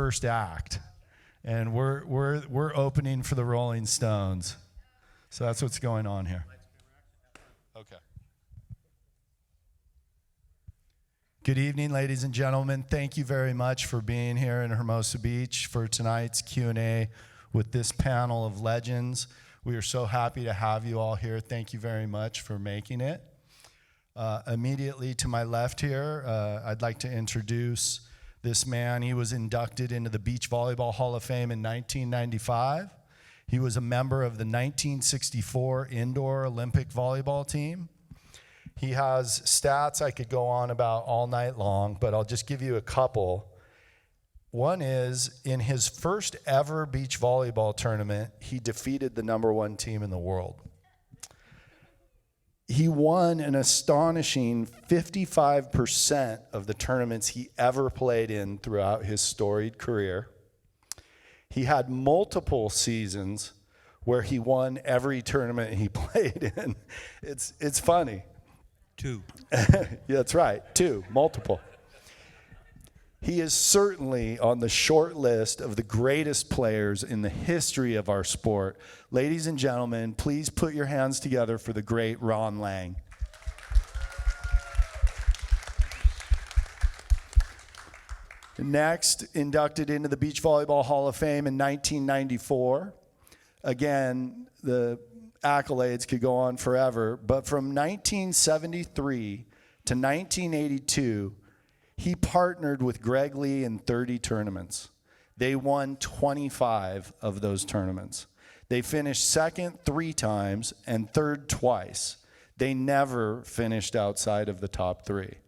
first act, and we're opening for the Rolling Stones. So that's what's going on here. Okay. Good evening, ladies and gentlemen. Thank you very much for being here in Hermosa Beach for tonight's Q&A with this panel of legends. We are so happy to have you all here. Thank you very much for making it. Immediately to my left here, I'd like to introduce this man. He was inducted into the Beach Volleyball Hall of Fame in 1995. He was a member of the 1964 Indoor Olympic Volleyball team. He has stats I could go on about all night long, but I'll just give you a couple. One is, in his first ever beach volleyball tournament, he defeated the #1 team in the world. He won an astonishing 55% of the tournaments he ever played in throughout his storied career. He had multiple seasons where he won every tournament he played in. It's funny. 2. Yeah, that's right, 2, multiple. He is certainly on the short list of the greatest players in the history of our sport. Ladies and gentlemen, please put your hands together for the great Ron Lang. Next, inducted into the Beach Volleyball Hall of Fame in 1994. Again, the accolades could go on forever, but from 1973 to 1982, he partnered with Greg Lee in 30 tournaments. They won 25 of those tournaments. They finished second 3 times and third twice. They never finished outside of the top 3.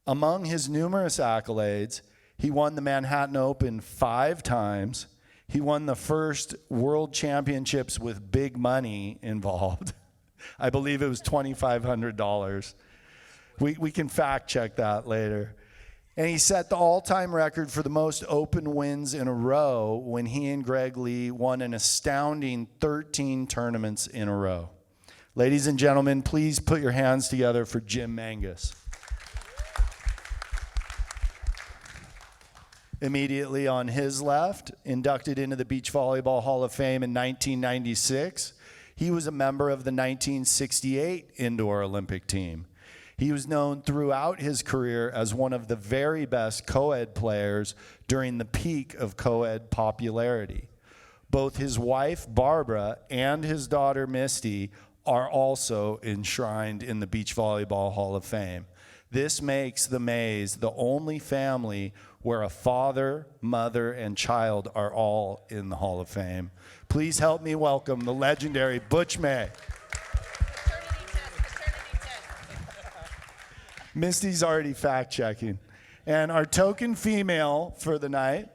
Among his numerous accolades, he won the Manhattan Open 5 times. He won the first World Championships with big money involved. I believe it was $2,500. We can fact check that later. And he set the all-time record for the most open wins in a row when he and Greg Lee won an astounding 13 tournaments in a row. Ladies and gentlemen, please put your hands together for Jim Menges. Immediately on his left, inducted into the Beach Volleyball Hall of Fame in 1996, he was a member of the 1968 Indoor Olympic team. He was known throughout his career as one of the very best co-ed players during the peak of co-ed popularity. Both his wife, Barbara, and his daughter, Misty, are also enshrined in the Beach Volleyball Hall of Fame. This makes the Mays the only family where a father, mother, and child are all in the Hall of Fame. Please help me welcome the legendary Butch May. Paternity test. Misty's already fact-checking. And our token female for the night,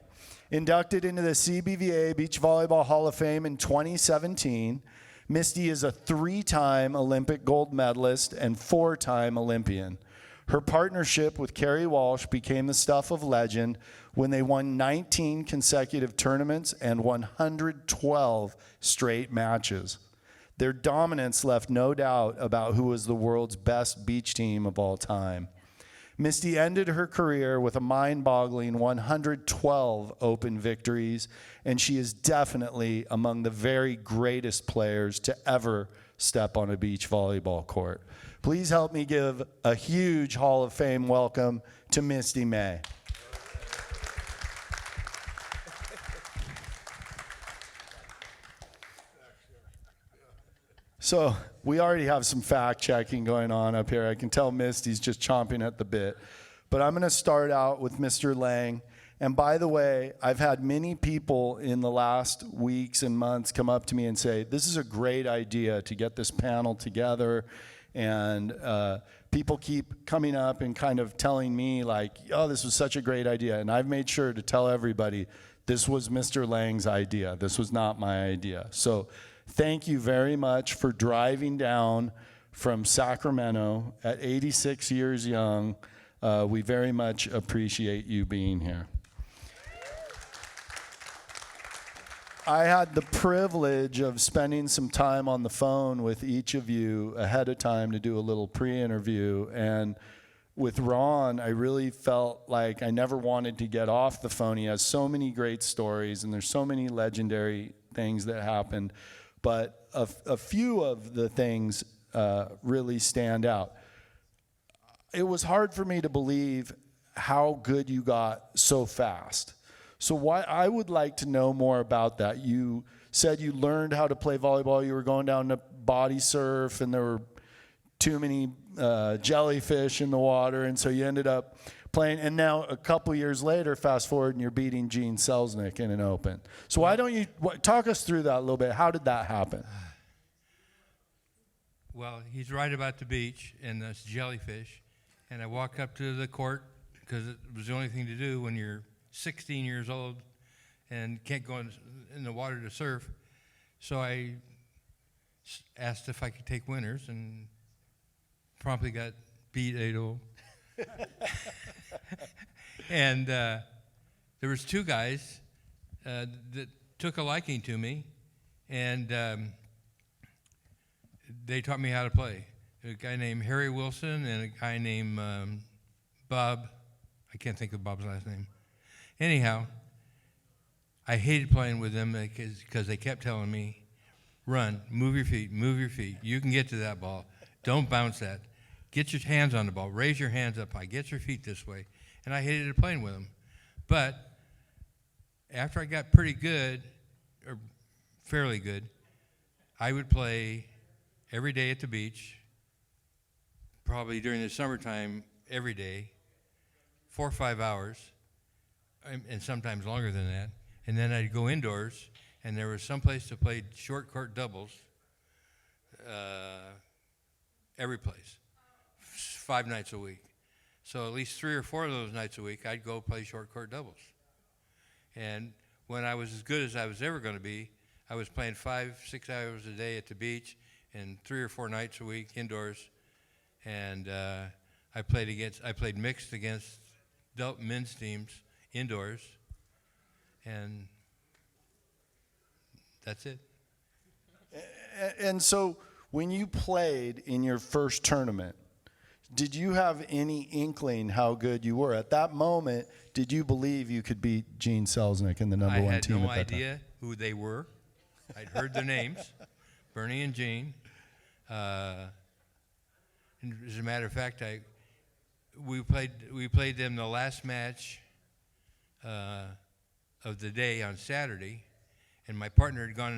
inducted into the CBVA Beach Volleyball Hall of Fame in 2017, Misty is a 3-time Olympic gold medalist and 4-time Olympian. Her partnership with Kerry Walsh became the stuff of legend when they won 19 consecutive tournaments and 112 straight matches. Their dominance left no doubt about who was the world's best beach team of all time. Misty ended her career with a mind-boggling 112 open victories, and she is definitely among the very greatest players to ever step on a beach volleyball court. Please help me give a huge Hall of Fame welcome to Misty May. So we already have some fact checking going on up here. I can tell Misty's just chomping at the bit. But I'm going to start out with Mr. Lang. And by the way, I've had many people in the last weeks and months come up to me and say, this is a great idea to get this panel together. And people keep coming up and kind of telling me like, oh, this was such a great idea. And I've made sure to tell everybody, this was Mr. Lang's idea. This was not my idea. So thank you very much for driving down from Sacramento at 86 years young. We very much appreciate you being here. I had the privilege of spending some time on the phone with each of you ahead of time to do a little pre-interview, and with Ron, I really felt like I never wanted to get off the phone. He has so many great stories, and there's so many legendary things that happened. But a few of the things really stand out. It was hard for me to believe how good you got so fast. So why I would like to know more about that. You said you learned how to play volleyball. You were going down to body surf, and there were too many jellyfish in the water, and so you ended up playing. And now a couple years later, fast forward, and you're beating Gene Selznick in an open. So why don't you talk us through that a little bit? How did that happen? Well, he's right about the beach and this jellyfish, and I walk up to the court because it was the only thing to do when you're 16 years old and can't go in the water to surf. So I asked if I could take winners, and promptly got beat 8-0. And there was two guys that took a liking to me, and they taught me how to play. A guy named Harry Wilson and a guy named Bob. I can't think of Bob's last name. Anyhow, I hated playing with them because they kept telling me, run, move your feet, you can get to that ball. Don't bounce that. Get your hands on the ball. Raise your hands up high. Get your feet this way. And I hated playing with them. But after I got pretty good, or fairly good, I would play every day at the beach, probably during the summertime every day, 4 or 5 hours, and sometimes longer than that. And then I'd go indoors, and there was some place to play short court doubles, every place, 5 nights a week. So at least 3 or 4 of those nights a week, I'd go play short court doubles. And when I was as good as I was ever going to be, I was playing 5, 6 hours a day at the beach and 3 or 4 nights a week indoors. And I played mixed against men's teams indoors, and that's it. And so when you played in your first tournament, did you have any inkling how good you were? At that moment, did you believe you could beat Gene Selznick in the number one team at that time? I had no idea who they were. I'd heard their names, Bernie and Gene. And as a matter of fact, we played them the last match of the day on Saturday, and my partner had gone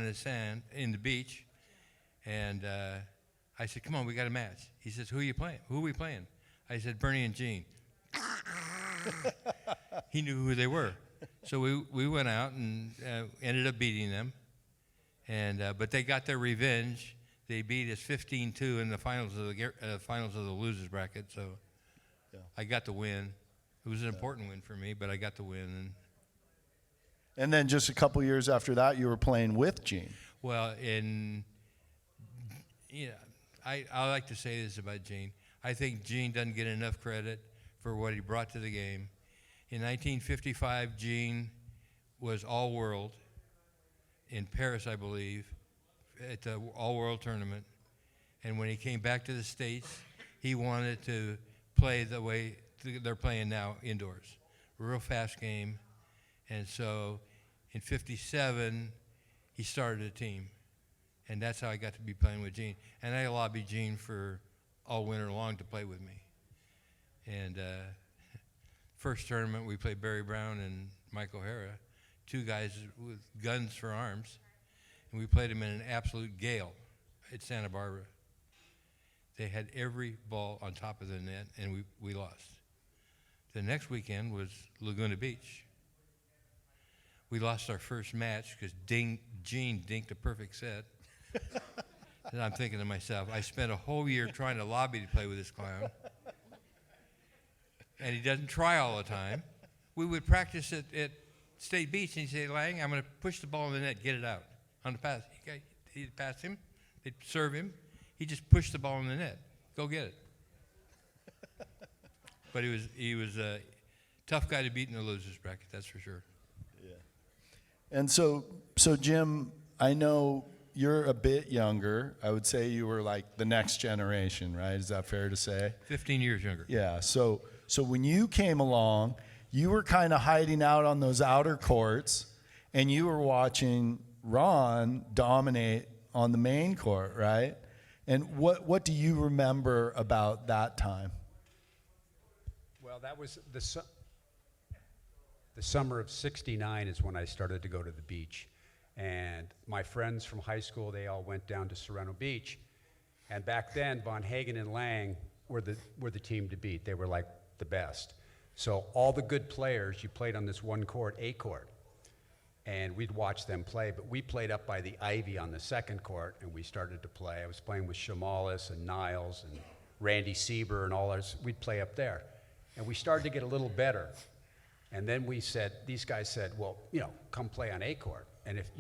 in the beach, and I said, "Come on, we got a match." He says, "Who are you playing? Who are we playing?" I said, "Bernie and Gene." He knew who they were, so we went out and ended up beating them, and but they got their revenge. They beat us 15-2 in the finals of the losers bracket. So yeah. I got the win. It was an important win for me, but I got the win. And then just a couple years after that, you were playing with Gene. Well, I like to say this about Gene. I think Gene doesn't get enough credit for what he brought to the game. In 1955, Gene was all-world in Paris, I believe, at the all-world tournament. And when he came back to the States, he wanted to play the way they're playing now indoors. Real fast game. And so in 57, he started a team. And that's how I got to be playing with Gene. And I lobbied Gene for all winter long to play with me. And first tournament, we played Barry Brown and Mike O'Hara, two guys with guns for arms. And we played them in an absolute gale at Santa Barbara. They had every ball on top of the net, and we lost. The next weekend was Laguna Beach. We lost our first match because Gene dinked a perfect set. And I'm thinking to myself, I spent a whole year trying to lobby to play with this clown. And he doesn't try all the time. We would practice at State Beach, and he'd say, "Lang, I'm going to push the ball in the net, get it out." On the pass. He'd pass him, they'd serve him. He just pushed the ball in the net. Go get it. But he was a tough guy to beat in the losers bracket, that's for sure. Yeah. And so Jim, I know you're a bit younger. I would say you were like the next generation, right? Is that fair to say? 15 years younger. Yeah. So when you came along, you were kind of hiding out on those outer courts, and you were watching Ron dominate on the main court, right? And what do you remember about that time? Well, that was the summer of '69 is when I started to go to the beach. And my friends from high school, they all went down to Sereno Beach. And back then, Von Hagen and Lang were the team to beat. They were like the best. So all the good players, you played on this one court, A court. And we'd watch them play, but we played up by the Ivy on the second court, and we started to play. I was playing with Chamalis and Niles and Randy Sieber and all ours. We'd play up there. And we started to get a little better. And then these guys said, well, come play on A court. And if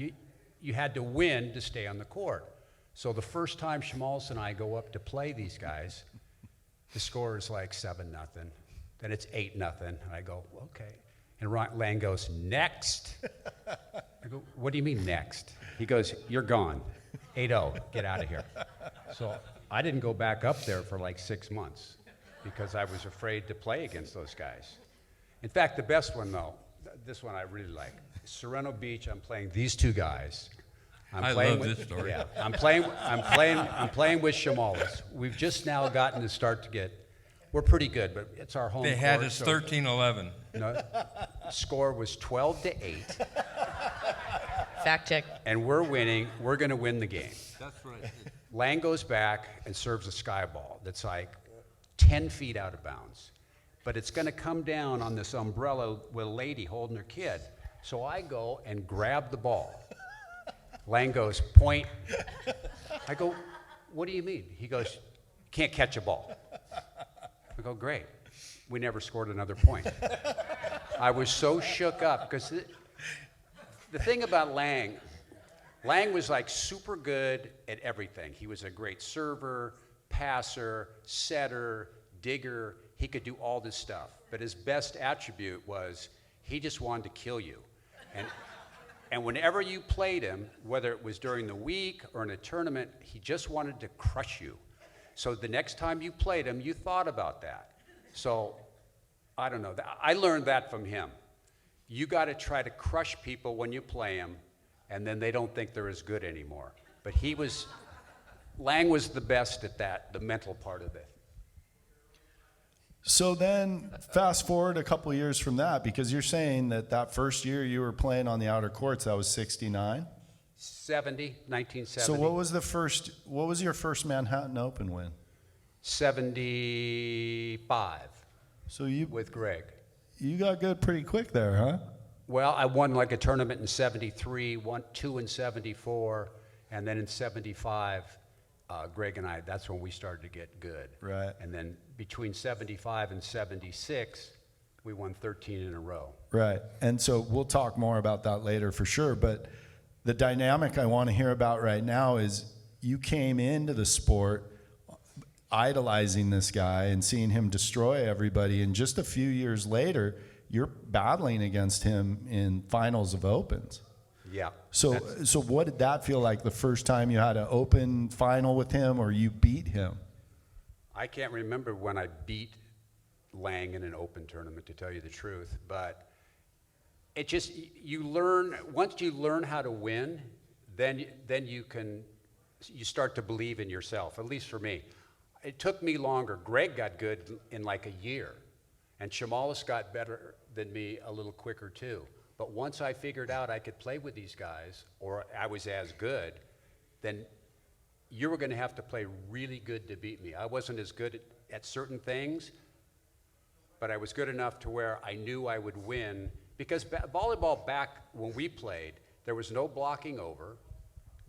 you had to win to stay on the court. So the first time Chamalis and I go up to play these guys, the score is like 7-0. Then it's 8-0. And I go, okay. And Lang goes, next. I go, what do you mean next? He goes, you're gone. 8-0, get out of here. So I didn't go back up there for like 6 months because I was afraid to play against those guys. In fact, the best one though, this one I really like. Sereno Beach, I'm playing these two guys. I love this story. Yeah, I'm playing with Chamalis. We've just now gotten to start to get, we're pretty good, but it's our home They had court, us so- 13-11. No, score was 12-8, Fact check. and we're winning. We're going to win the game. That's right. Lang goes back and serves a sky ball that's like 10 feet out of bounds. But it's going to come down on this umbrella with a lady holding her kid. So I go and grab the ball. Lang goes, point. I go, what do you mean? He goes, can't catch a ball. I go, great. We never scored another point. I was so shook up because the thing about Lang was like super good at everything. He was a great server, passer, setter, digger. He could do all this stuff. But his best attribute was he just wanted to kill you. And whenever you played him, whether it was during the week or in a tournament, he just wanted to crush you. So the next time you played him, you thought about that. So I don't know. I learned that from him. You got to try to crush people when you play them, and then they don't think they're as good anymore. But Lang was the best at that, the mental part of it. So then fast forward a couple years from that, because you're saying that first year you were playing on the outer courts, that was 69? 1970. So what was your first Manhattan Open win? 75 So you with Greg. got good pretty quick there, huh? Well, I won like a tournament in 73, won 2 in 74, and then in 75, Greg and I, that's when we started to get good. Right. And then between 75 and 76, we won 13 in a row. Right. And so we'll talk more about that later for sure. But the dynamic I want to hear about right now is you came into the sport idolizing this guy and seeing him destroy everybody. And just a few years later, you're battling against him in finals of Opens. Yeah. So what did that feel like the first time you had an Open final with him or you beat him? I can't remember when I beat Lang in an Open tournament, to tell you the truth, but it just, once you learn how to win, then you start to believe in yourself, at least for me. It took me longer. Greg got good in like a year, and Chamalis got better than me a little quicker too. But once I figured out I could play with these guys, or I was as good, then you were going to have to play really good to beat me. I wasn't as good at certain things, but I was good enough to where I knew I would win. Because volleyball back when we played, there was no blocking over.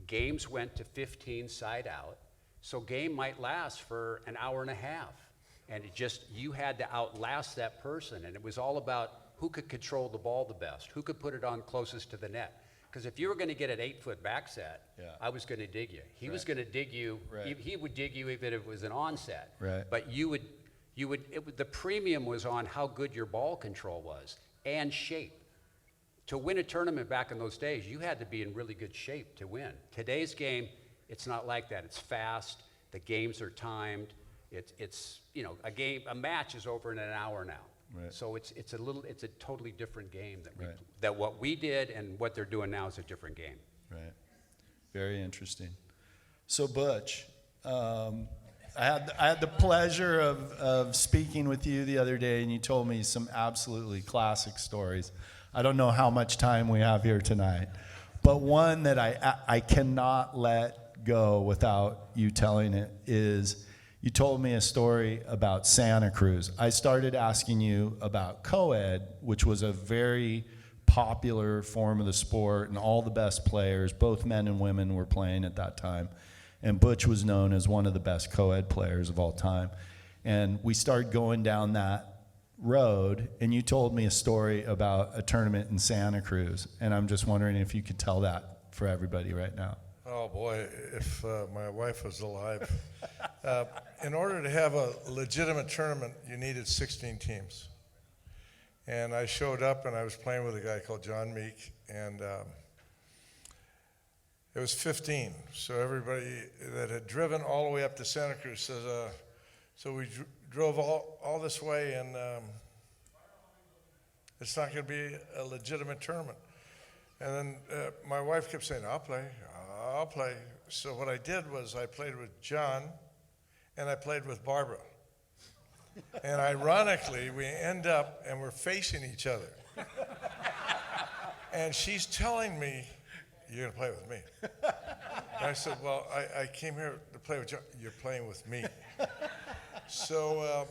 Games went to 15 side out. So game might last for an hour and a half. And you had to outlast that person. And it was all about who could control the ball the best, who could put it on closest to the net. Because if you were going to get an 8-foot back set, Yeah. I was going to dig you. He was Right. going to dig you. Right. He would dig you even if it was an onset. Right. But the premium was on how good your ball control was and shape. To win a tournament back in those days, you had to be in really good shape to win. Today's game, it's not like that. It's fast. The games are timed. It's a match is over in an hour now. Right. So it's a totally different game Right. that what we did and what they're doing now is a different game. Right. Very interesting. So Butch, I had the pleasure of speaking with you the other day, and you told me some absolutely classic stories. I don't know how much time we have here tonight, but one that I cannot let go without you telling it is you told me a story about Santa Cruz. I started asking you about co-ed, which was a very popular form of the sport, and all the best players, both men and women, were playing at that time. And Butch was known as one of the best co-ed players of all time. And we started going down that road, and you told me a story about a tournament in Santa Cruz. And I'm just wondering if you could tell that for everybody right now. Oh boy, if my wife was alive. In order to have a legitimate tournament, you needed 16 teams. And I showed up and I was playing with a guy called John Meek, and it was 15. So everybody that had driven all the way up to Santa Cruz says, so we drove all this way, and it's not going to be a legitimate tournament. And then my wife kept saying, I'll play. So what I did was I played with John, and I played with Barbara. And ironically, we end up, and we're facing each other. And she's telling me, you're going to play with me. And I said, well, I came here to play with John. You're playing with me. So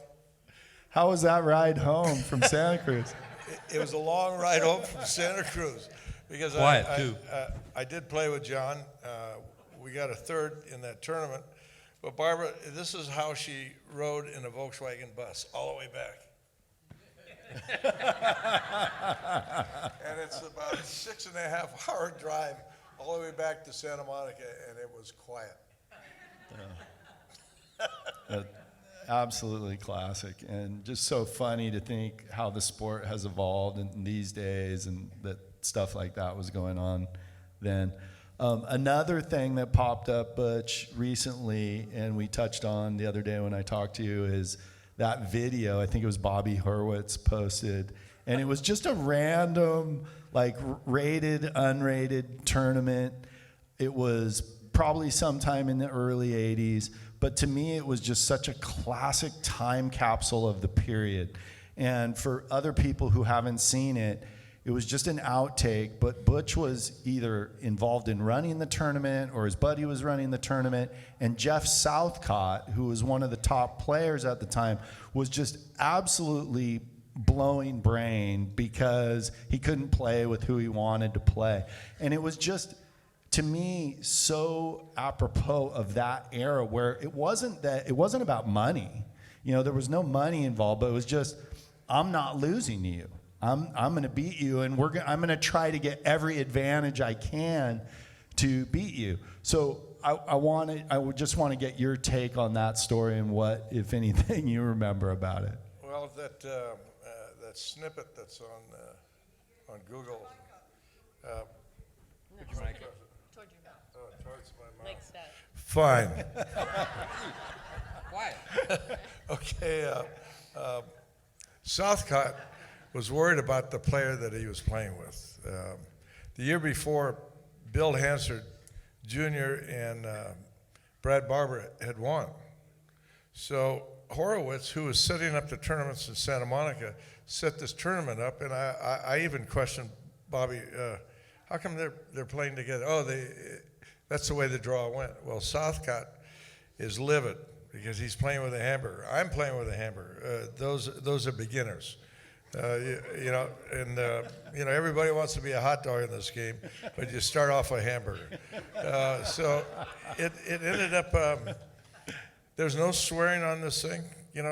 How was that ride home from Santa Cruz? it was a long ride home from Santa Cruz. Because Quiet, too. I did play with John. We got a third in that tournament. But Barbara, this is how she rode in a Volkswagen bus all the way back. And it's about a 6.5-hour drive all the way back to Santa Monica, and it was quiet. Absolutely classic, and just so funny to think how the sport has evolved in these days, and that stuff like that was going on then. Another thing that popped up, Butch, recently, and we touched on the other day when I talked to you, is that video. I think it was Bobby Hurwitz posted, and it was just a random, like, rated, unrated tournament. It was probably sometime in the early 80s, but to me it was just such a classic time capsule of the period. And for other people who haven't seen it, it was just an outtake, but Butch was either involved in running the tournament or his buddy was running the tournament, and Jeff Southcott, who was one of the top players at the time, was just absolutely blowing brain because he couldn't play with who he wanted to play. And it was just, to me, so apropos of that era where it wasn't about money. You know, there was no money involved, but it was just, I'm not losing to you. I'm going to beat you, and I'm going to try to get every advantage I can to beat you. So I would just want to get your take on that story and what, if anything, you remember about it. Well, that snippet that's on Google. Put your mic up. Toward your mouth. Towards my mouth. Like that. Fine. Quiet. Okay. Southcott was worried about the player that he was playing with. The year before, Bill Hansard Jr. and Brad Barber had won. So Horowitz, who was setting up the tournaments in Santa Monica, set this tournament up, and I even questioned Bobby, how come they're playing together? Oh, that's the way the draw went. Well, Southcott is livid because he's playing with a hamburger. I'm playing with a hamburger. Those are beginners. Everybody wants to be a hot dog in this game, but you start off a hamburger. So it ended up, there's no swearing on this thing. You know,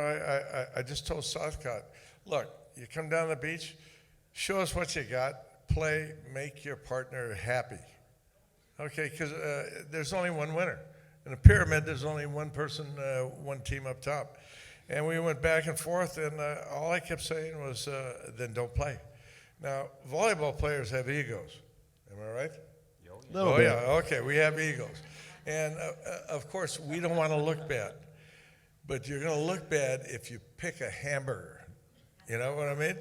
I just told Southcott, look, you come down the beach, show us what you got, play, make your partner happy. Okay, because there's only one winner. In a pyramid, there's only one person, one team up top. And we went back and forth, and all I kept saying was, then don't play. Now, volleyball players have egos. Am I right? Little Oh, bit. yeah, okay, we have egos. And of course, we don't want to look bad. But you're going to look bad if you pick a hamburger. You know what I mean?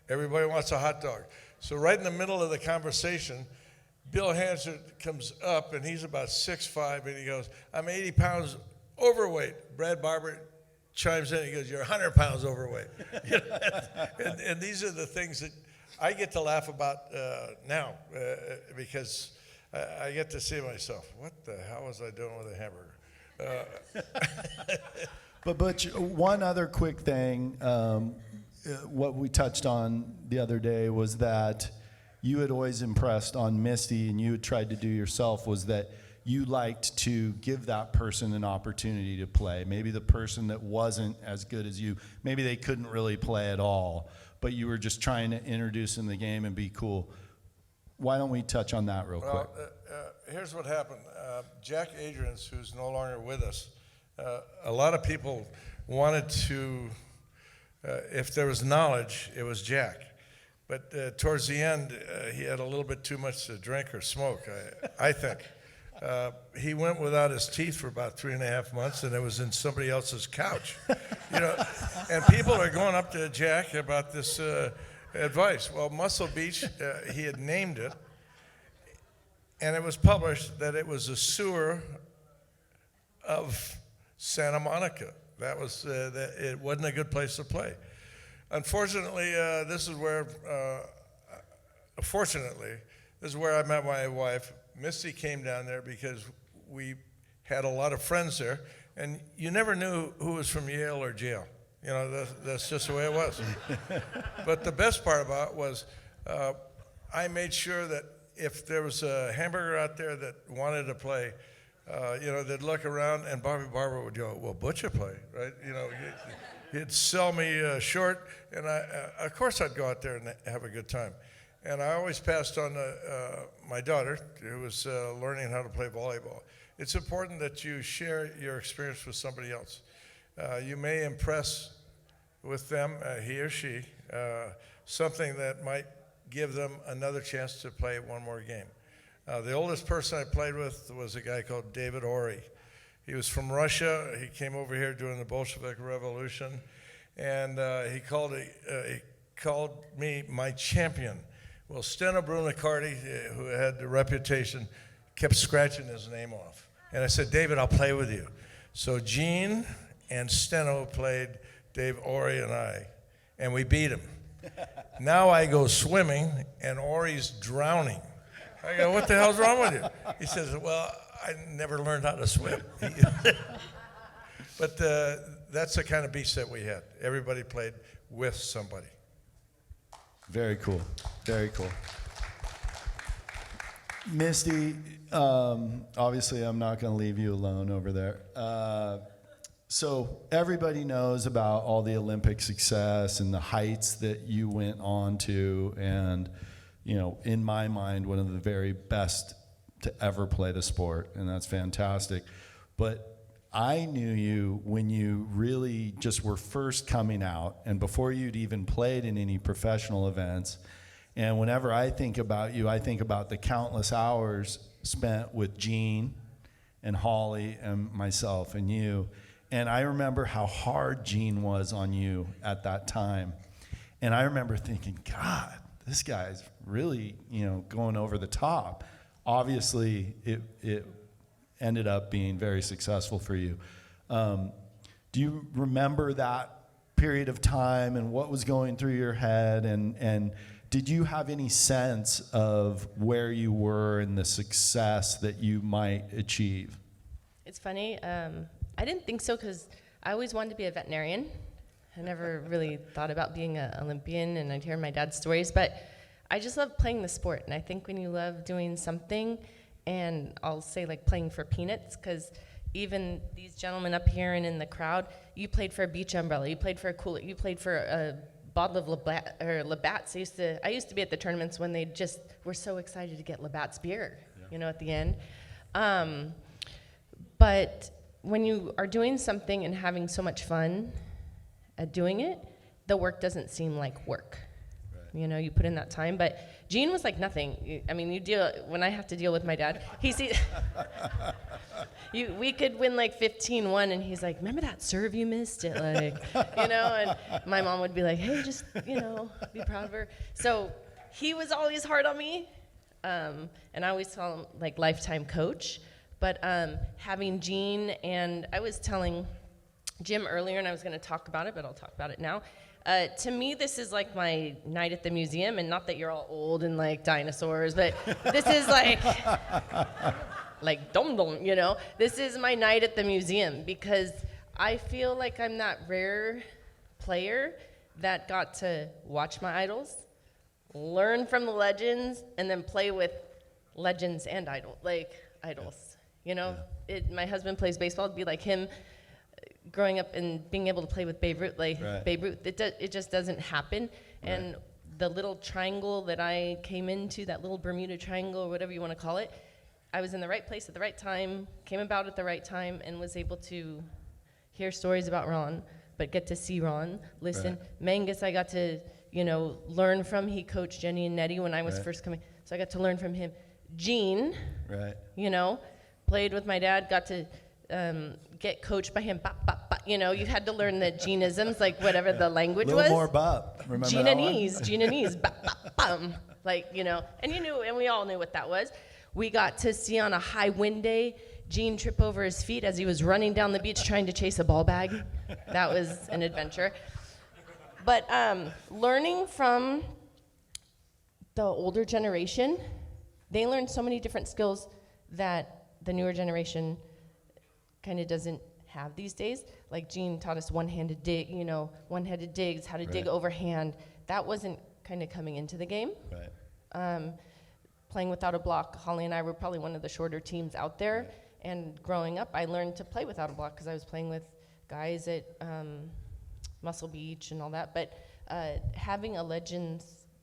Everybody wants a hot dog. So right in the middle of the conversation, Bill Hansard comes up, and he's about 6'5", and he goes, I'm 80 pounds overweight. Brad Barber chimes in, he goes, you're 100 pounds overweight. You know, and these are the things that I get to laugh about now because I get to see myself, what the hell was I doing with a hamburger? But Butch, one other quick thing, what we touched on the other day was that you had always impressed on Misty, and you had tried to do yourself, was that you liked to give that person an opportunity to play. Maybe the person that wasn't as good as you, maybe they couldn't really play at all, but you were just trying to introduce them to the game and be cool. Why don't we touch on that real quick? Well, here's what happened. Jack Adrians, who's no longer with us, a lot of people wanted to, if there was knowledge, it was Jack. But towards the end, he had a little bit too much to drink or smoke, I think. He went without his teeth for about 3.5 months, and it was in somebody else's couch. You know, and people are going up to Jack about this advice. Well, Muscle Beach, he had named it, and it was published that it was a sewer of Santa Monica. That was that it wasn't a good place to play. Unfortunately, this is where. Fortunately, this is where I met my wife. Misty came down there because we had a lot of friends there, and you never knew who was from Yale or jail. You know, that's just the way it was. But the best part about it was I made sure that if there was a hamburger out there that wanted to play, you know, they'd look around, and Bobby Barber would go, well, Butch will play, right? You know, he'd sell me short, and of course I'd go out there and have a good time. And I always passed on my daughter, who was learning how to play volleyball. It's important that you share your experience with somebody else. You may impress with them, he or she, something that might give them another chance to play one more game. The oldest person I played with was a guy called David Ori. He was from Russia. He came over here during the Bolshevik Revolution, and he called me my champion. Well, Steno Brunacardi, who had the reputation, kept scratching his name off. And I said, David, I'll play with you. So Gene and Steno played Dave Ori and I, and we beat him. Now I go swimming, and Ori's drowning. I go, what the hell's wrong with you? He says, well, I never learned how to swim. But that's the kind of beach that we had. Everybody played with somebody. Very cool. Very cool. Misty, obviously I'm not going to leave you alone over there. So everybody knows about all the Olympic success and the heights that you went on to, and, you know, in my mind, one of the very best to ever play the sport, and that's fantastic. But I knew you when you really just were first coming out and before you'd even played in any professional events. And whenever I think about you, I think about the countless hours spent with Gene and Holly and myself and you. And I remember how hard Gene was on you at that time. And I remember thinking, God, this guy's really, you know, going over the top. Obviously, it ended up being very successful for you. Do you remember that period of time and what was going through your head? And did you have any sense of where you were and the success that you might achieve? It's funny. I didn't think so because I always wanted to be a veterinarian. I never really thought about being an Olympian, and I'd hear my dad's stories. But I just love playing the sport. And I think when you love doing something, and I'll say like playing for peanuts, because even these gentlemen up here and in the crowd, you played for a beach umbrella, you played for a cooler, you played for a bottle of Labatt's. I used to be at the tournaments when they just were so excited to get Labatt's beer, you know, at the end. But when you are doing something and having so much fun at doing it, the work doesn't seem like work. You know, you put in that time. But Gene was like nothing. I mean, when I have to deal with my dad, we could win like 15-1, and he's like, remember that serve you missed? It like, you know, and my mom would be like, hey, just, you know, be proud of her. So he was always hard on me, and I always call him like lifetime coach. But having Gene, and I was telling Jim earlier, and I was going to talk about it, but I'll talk about it now. To me, this is like my night at the museum, and not that you're all old and like dinosaurs, but this is like dum-dum, you know? This is my night at the museum, because I feel like I'm that rare player that got to watch my idols, learn from the legends, and then play with legends and idols. You know, my husband plays baseball. It'd be like him growing up and being able to play with Babe Ruth. Babe Ruth, it just doesn't happen. And the little triangle that I came into, that little Bermuda Triangle, or whatever you want to call it, I was in the right place at the right time, came about at the right time, and was able to hear stories about Ron, but get to see Ron, listen. Menges, I got to, you know, learn from. He coached Jenny and Nettie when I was first coming, so I got to learn from him. Gene, you know, played with my dad, got to get coached by him. You know, you had to learn the Geneisms, like whatever the language was. A little more bop. Remember that one? Genanese, bum. Like, you know, and you knew, and we all knew what that was. We got to see on a high wind day Gene trip over his feet as he was running down the beach trying to chase a ball bag. That was an adventure. But learning from the older generation, they learned so many different skills that the newer generation kind of doesn't have these days. Like Gene taught us one-handed dig, you know, one-handed digs, how to dig overhand. That wasn't kind of coming into the game. Playing without a block, Holly and I were probably one of the shorter teams out there. And growing up, I learned to play without a block because I was playing with guys at Muscle Beach and all that. But having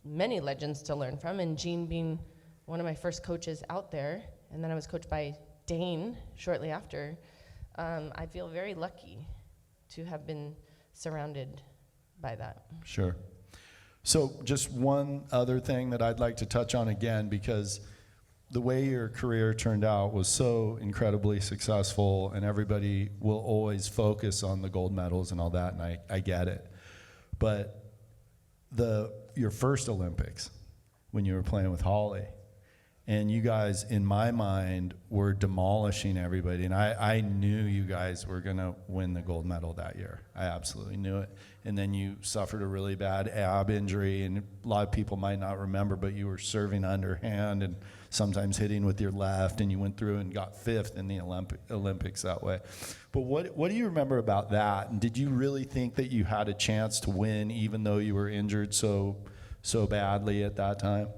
many legends to learn from, and Gene being one of my first coaches out there, and then I was coached by Dane shortly after. I feel very lucky to have been surrounded by that. Sure. So just one other thing that I'd like to touch on again, because the way your career turned out was so incredibly successful, and everybody will always focus on the gold medals and all that, and I get it. But your first Olympics, when you were playing with Holly, and you guys, in my mind, were demolishing everybody. And I knew you guys were going to win the gold medal that year. I absolutely knew it. And then you suffered a really bad ab injury, and a lot of people might not remember, but you were serving underhand and sometimes hitting with your left, and you went through and got 5th in the Olympics that way. But what do you remember about that? And did you really think that you had a chance to win even though you were injured so badly at that time?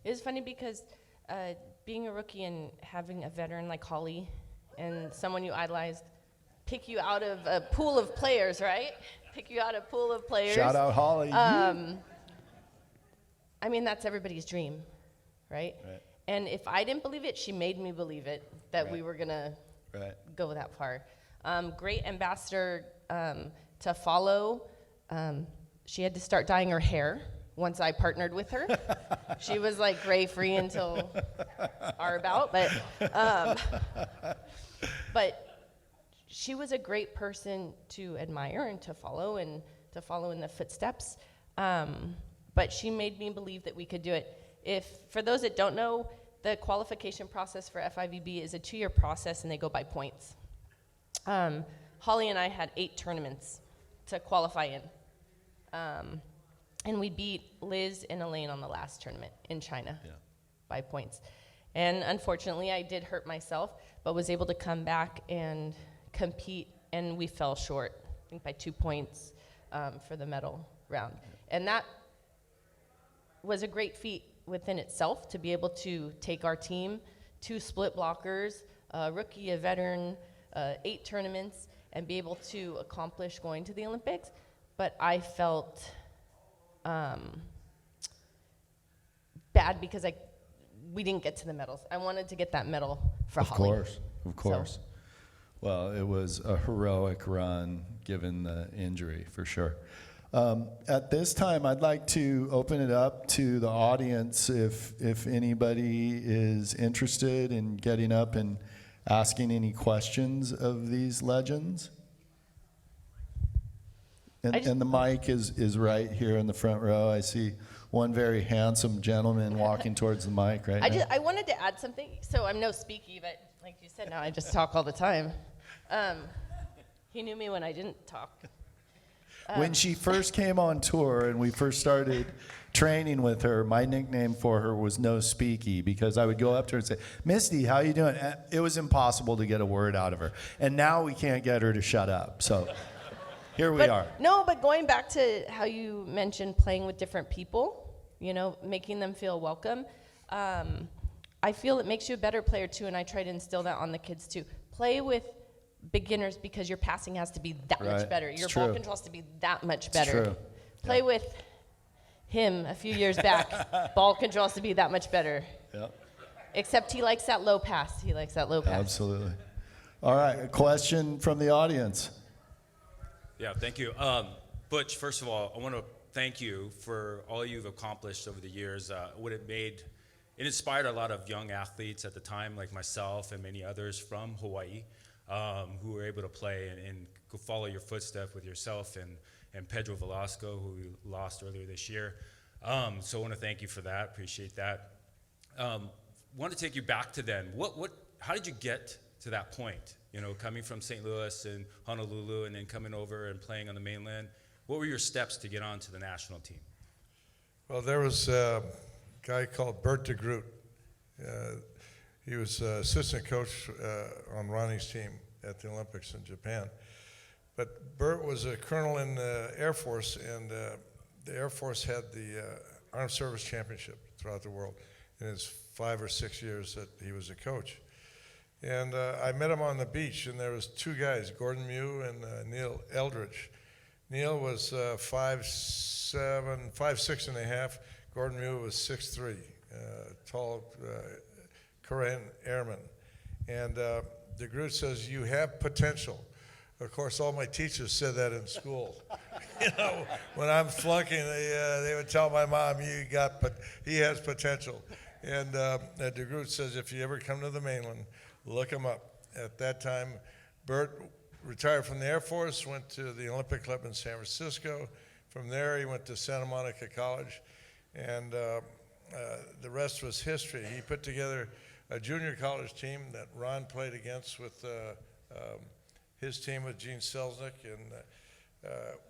It was funny because being a rookie and having a veteran like Holly and someone you idolized pick you out of a pool of players, right? Pick you out of a pool of players. Shout out Holly. I mean, that's everybody's dream, right? And if I didn't believe it, she made me believe it, that we were going to go that far. Great ambassador to follow. She had to start dyeing her hair once I partnered with her. She was like gray free until our bout, but she was a great person to admire and to follow in the footsteps. But she made me believe that we could do it. For those that don't know, the qualification process for FIVB is a 2-year process, and they go by points. Holly and I had 8 tournaments to qualify in. And we beat Liz and Elaine on the last tournament in China by points. And unfortunately, I did hurt myself, but was able to come back and compete, and we fell short, I think by 2 points for the medal round. And that was a great feat within itself, to be able to take our team, 2 split blockers, a rookie, a veteran, 8 tournaments, and be able to accomplish going to the Olympics. But I felt bad because we didn't get to the medals. I wanted to get that medal for Holly. Of course. So. Well, it was a heroic run given the injury, for sure. At this time, I'd like to open it up to the audience if anybody is interested in getting up and asking any questions of these legends. And the mic is right here in the front row. I see one very handsome gentleman walking towards the mic right now. I wanted to add something. So I'm no speaky, but like you said, now I just talk all the time. He knew me when I didn't talk. When she first came on tour and we first started training with her, my nickname for her was No Speaky, because I would go up to her and say, Misty, how you doing? And it was impossible to get a word out of her. And now we can't get her to shut up. So here we are. No, but going back to how you mentioned playing with different people, you know, making them feel welcome, I feel it makes you a better player too, and I try to instill that on the kids too. Play with beginners because your passing has to be that much better. Your ball control has to be that much better. True. Play with him a few years back. Ball control has to be that much better. Yep. Except he likes that low pass. He likes that low pass. Absolutely. All right, a question from the audience. Yeah, thank you. Butch, first of all, I want to thank you for all you've accomplished over the years. It inspired a lot of young athletes at the time, like myself and many others from Hawaii, who were able to play and follow your footsteps with yourself and Pedro Velasco, who we lost earlier this year. So I want to thank you for that. Appreciate that. Want to take you back to then. How did you get to that point? You know, coming from St. Louis and Honolulu and then coming over and playing on the mainland. What were your steps to get on to the national team? Well, there was a guy called Bert DeGroot. He was assistant coach on Ronnie's team at the Olympics in Japan. But Bert was a colonel in the Air Force, and the Air Force had the Armed Service Championship throughout the world in his 5 or 6 years that he was a coach. And I met him on the beach, and there was two guys, Gordon Mew and Neil Eldridge. Neil was 5'7", 5'6" and a half. Gordon Mew was 6'3", tall Korean airman. And DeGroot says, you have potential. Of course, all my teachers said that in school. You know, when I'm flunking, they would tell my mom, he has potential. And DeGroot says, if you ever come to the mainland, look him up. At that time, Bert retired from the Air Force, went to the Olympic Club in San Francisco. From there, he went to Santa Monica College, and the rest was history. He put together a junior college team that Ron played against with his team with Gene Selznick, and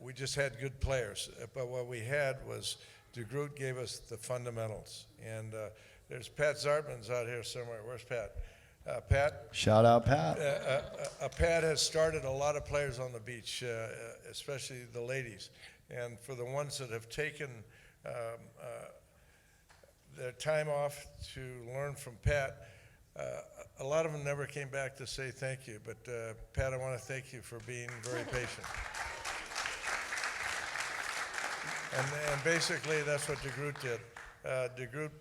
we just had good players. But what we had was DeGroot gave us the fundamentals. And there's Pat Zartman's out here somewhere. Where's Pat? Pat. Shout out, Pat. Pat has started a lot of players on the beach, especially the ladies. And for the ones that have taken their time off to learn from Pat, a lot of them never came back to say thank you. But Pat, I want to thank you for being very patient. And basically, that's what DeGroot did. DeGroot,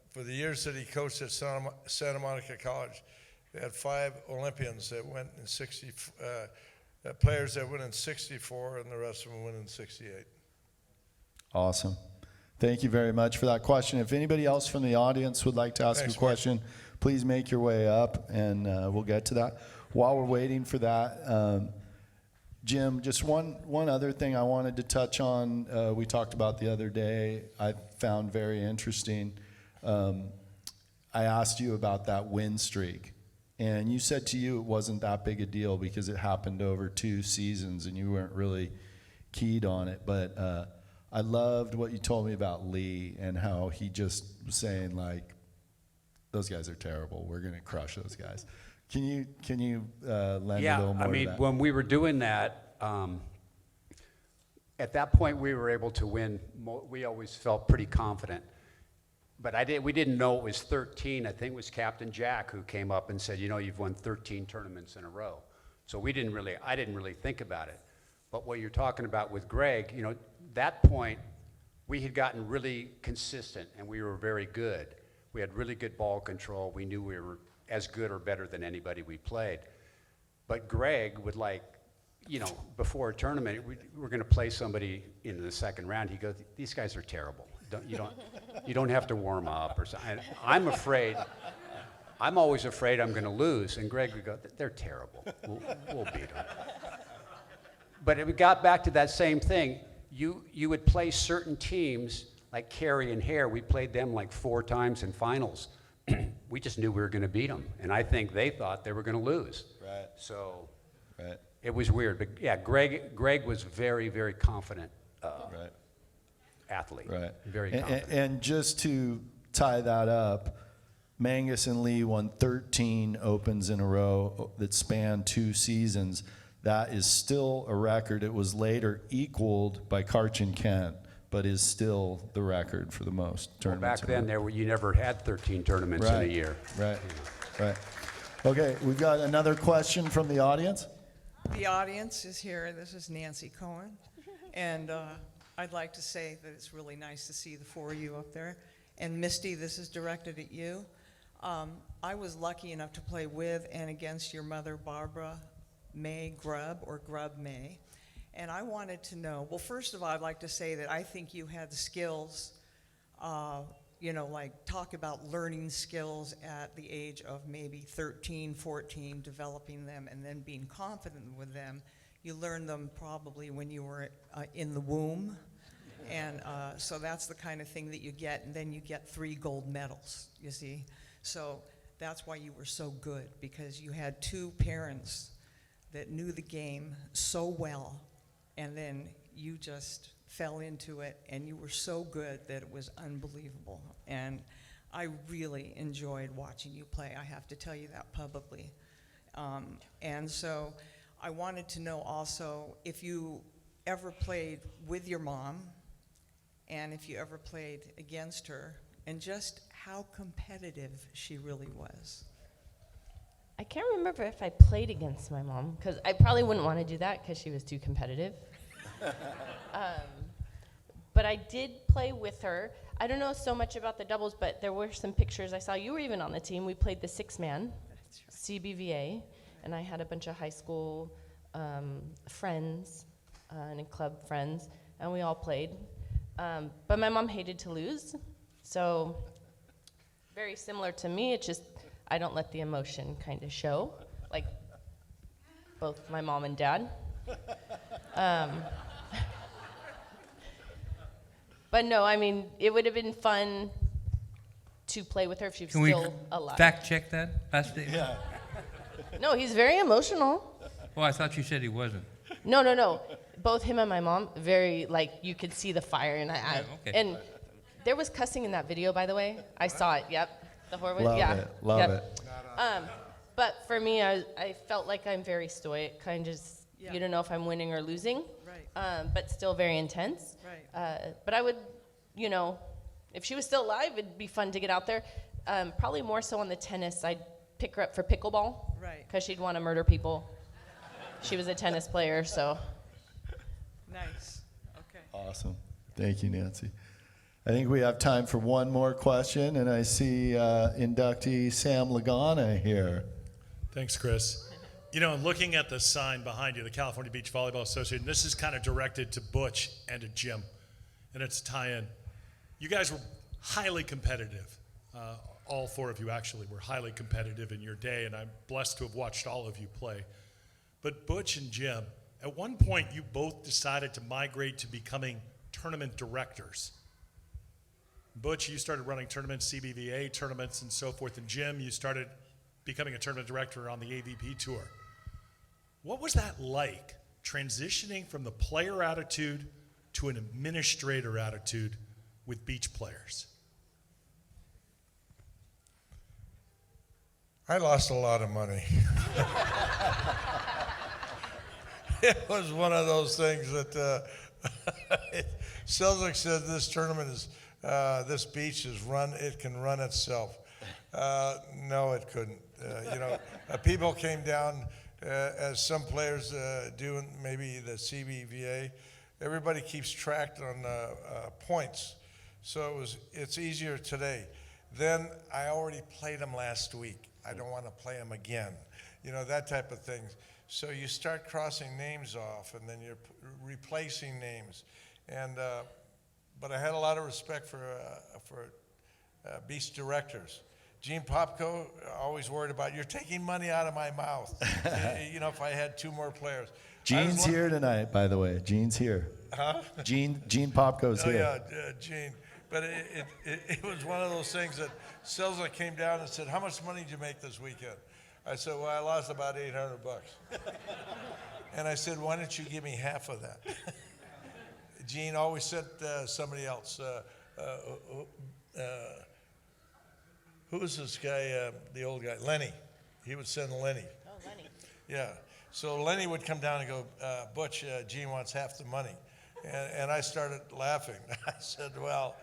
for the years that he coached at Santa Monica College, they had 5 Olympians that went in players that went in 64, and the rest of them went in 68. Awesome. Thank you very much for that question. If anybody else from the audience would like to ask a question, please make your way up, and we'll get to that. While we're waiting for that, Jim, just one other thing I wanted to touch on. We talked about the other day. I found very interesting. I asked you about that win streak, and you said to you it wasn't that big a deal because it happened over 2 seasons and you weren't really keyed on it. But I loved what you told me about Lee and how he just was saying, like, those guys are terrible. We're going to crush those guys. Can you lend a little more to that? When we were doing that, at that point we were able to win. We always felt pretty confident. But we didn't know it was 13. I think it was Captain Jack who came up and said, you know, you've won 13 tournaments in a row. So I didn't really think about it. But what you're talking about with Greg, you know, that point, we had gotten really consistent and we were very good. We had really good ball control. We knew we were as good or better than anybody we played. But Greg would, like, you know, before a tournament, we're going to play somebody in the second round. He goes, "These guys are terrible. You don't have to warm up or something." And I'm afraid. I'm always afraid I'm going to lose. And Greg would go, "They're terrible. We'll beat them." But it got back to that same thing. You would play certain teams like Carey and Hare. We played them like 4 times in finals. We just knew we were going to beat them, and I think they thought they were going to lose. Right. So Right. it was weird. But yeah, Greg was very, very confident Right. athlete. Right. Very And, confident. and just to tie that up, Menges and Lee won 13 Opens in a row that spanned 2 seasons. That is still a record. It was later equaled by Karch and Kent, but is still the record for the most Well, tournaments. back in a then, row. you never had 13 tournaments in a Right. year. Right. Right. Okay, we've got another question from the audience. The audience is here. This is Nancy Cohen. And I'd like to say that it's really nice to see the 4 of you up there. And Misty, this is directed at you. I was lucky enough to play with and against your mother, Barbara May Grubb, or Grubb May. And I wanted to know, well, first of all, I'd like to say that I think you had the skills, you know, like talk about learning skills at the age of maybe 13, 14, developing them, and then being confident with them. You learned them probably when you were in the womb. And so that's the kind of thing that you get, and then you get 3 gold medals, you see. So that's why you were so good, because you had 2 parents that knew the game so well, and then you just fell into it, and you were so good that it was unbelievable. And I really enjoyed watching you play. I have to tell you that publicly. And so I wanted to know also if you ever played with your mom, and if you ever played against her, and just how competitive she really was. I can't remember if I played against my mom, because I probably wouldn't want to do that because she was too competitive. But I did play with her. I don't know so much about the doubles, but there were some pictures I saw. You were even on the team. We played the 6-man, CBVA, and I had a bunch of high school friends and club friends, and we all played. But my mom hated to lose, so very similar to me. It's just I don't let the emotion kind of show, like both my mom and dad. But no, I mean, it would have been fun to play with her if she was Can we still alive. fact check that last statement? Yeah. No, he's very emotional. Oh, I thought you said he wasn't. No. Both him and my mom, very, like, you could see the fire in the eye. okay. And there was cussing in that video, by the way. I saw it, yep. The horror, Love yeah. it. Love yep. it. But for me, I felt like I'm very stoic, kind of just, Yeah. you don't know if I'm winning or losing. Right. But still very intense. Right. But I would, you know, if she was still alive, it'd be fun to get out there. Probably more so on the tennis. I'd pick her up for pickleball. Right. Because she'd want to murder people. She was a tennis player, so. Nice. Okay. Awesome. Thank you, Nancy. I think we have time for one more question, and I see inductee Sam Lagana here. Thanks, Chris. You know, looking at the sign behind you, the California Beach Volleyball Association, this is kind of directed to Butch and to Jim, and it's a tie-in. You guys were highly competitive. All 4 of you actually were highly competitive in your day, and I'm blessed to have watched all of you play. But Butch and Jim, at one point you both decided to migrate to becoming tournament directors. Butch, you started running tournaments, CBVA tournaments and so forth, and Jim, you started becoming a tournament director on the AVP tour. What was that like, transitioning from the player attitude to an administrator attitude with beach players? I lost a lot of money. It was one of those things that Selznick said this tournament is, this beach is it can run itself. No, it couldn't. People came down, as some players do, maybe the CBVA. Everybody keeps track on points, so it's easier today. Then I already played them last week. I don't want to play them again. That type of thing. So you start crossing names off, and then you're replacing names. And but I had a lot of respect for beach directors. Gene Popko, always worried about, you're taking money out of my mouth. You know, if I had 2 more players. Gene's here tonight, by the way. Gene's here. Huh? Gene Popko's here. Yeah, Gene. But it was one of those things that Selznick came down and said, how much money did you make this weekend? I said, well, I lost about $800. And I said, why don't you give me half of that? Gene always sent somebody else. Who was this guy, the old guy? Lenny. He would send Lenny. Oh, Lenny. Yeah. So Lenny would come down and go, Butch, Gene wants half the money. And I started laughing. I said, well,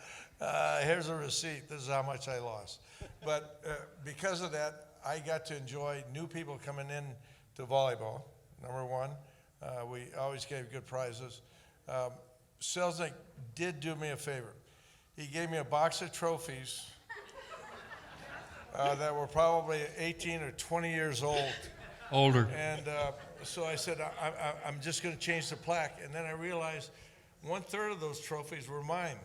here's a receipt. This is how much I lost. But because of that, I got to enjoy new people coming in to volleyball, number one. We always gave good prizes. Selznick did do me a favor. He gave me a box of trophies that were probably 18 or 20 years old. Older. And so I said, I'm just going to change the plaque. And then I realized 1/3 of those trophies were mine.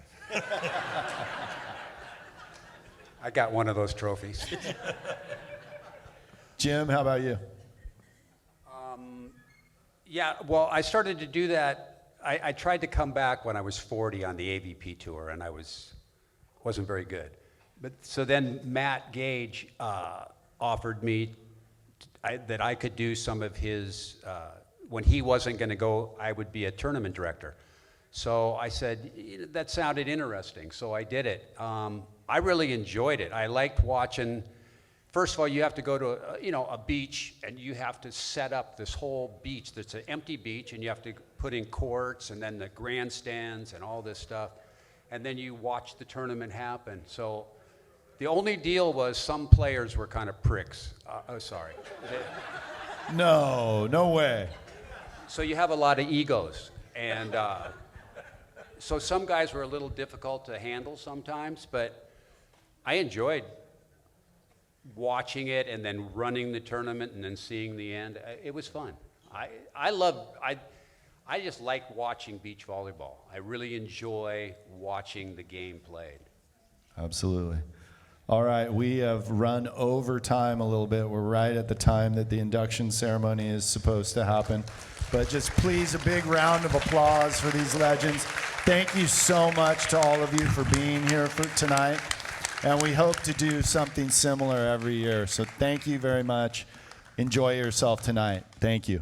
I got one of those trophies. Jim, how about you? Yeah, well, I started to do that. I tried to come back when I was 40 on the AVP tour, and I wasn't very good. But so then Matt Gage offered me that I could do some of his, when he wasn't going to go, I would be a tournament director. So I said, that sounded interesting, so I did it. I really enjoyed it. I liked watching. First of all, you have to go to a beach, and you have to set up this whole beach. That's an empty beach, and you have to put in courts, and then the grandstands, and all this stuff. And then you watch the tournament happen. So the only deal was some players were kind of pricks. Sorry. No way. So you have a lot of egos, and so some guys were a little difficult to handle sometimes, but I enjoyed watching it and then running the tournament and then seeing the end. It was fun. I just like watching beach volleyball. I really enjoy watching the game played. Absolutely. All right, we have run over time a little bit. We're right at the time that the induction ceremony is supposed to happen. But just please, a big round of applause for these legends. Thank you so much to all of you for being here for tonight. And we hope to do something similar every year. So thank you very much. Enjoy yourself tonight. Thank you.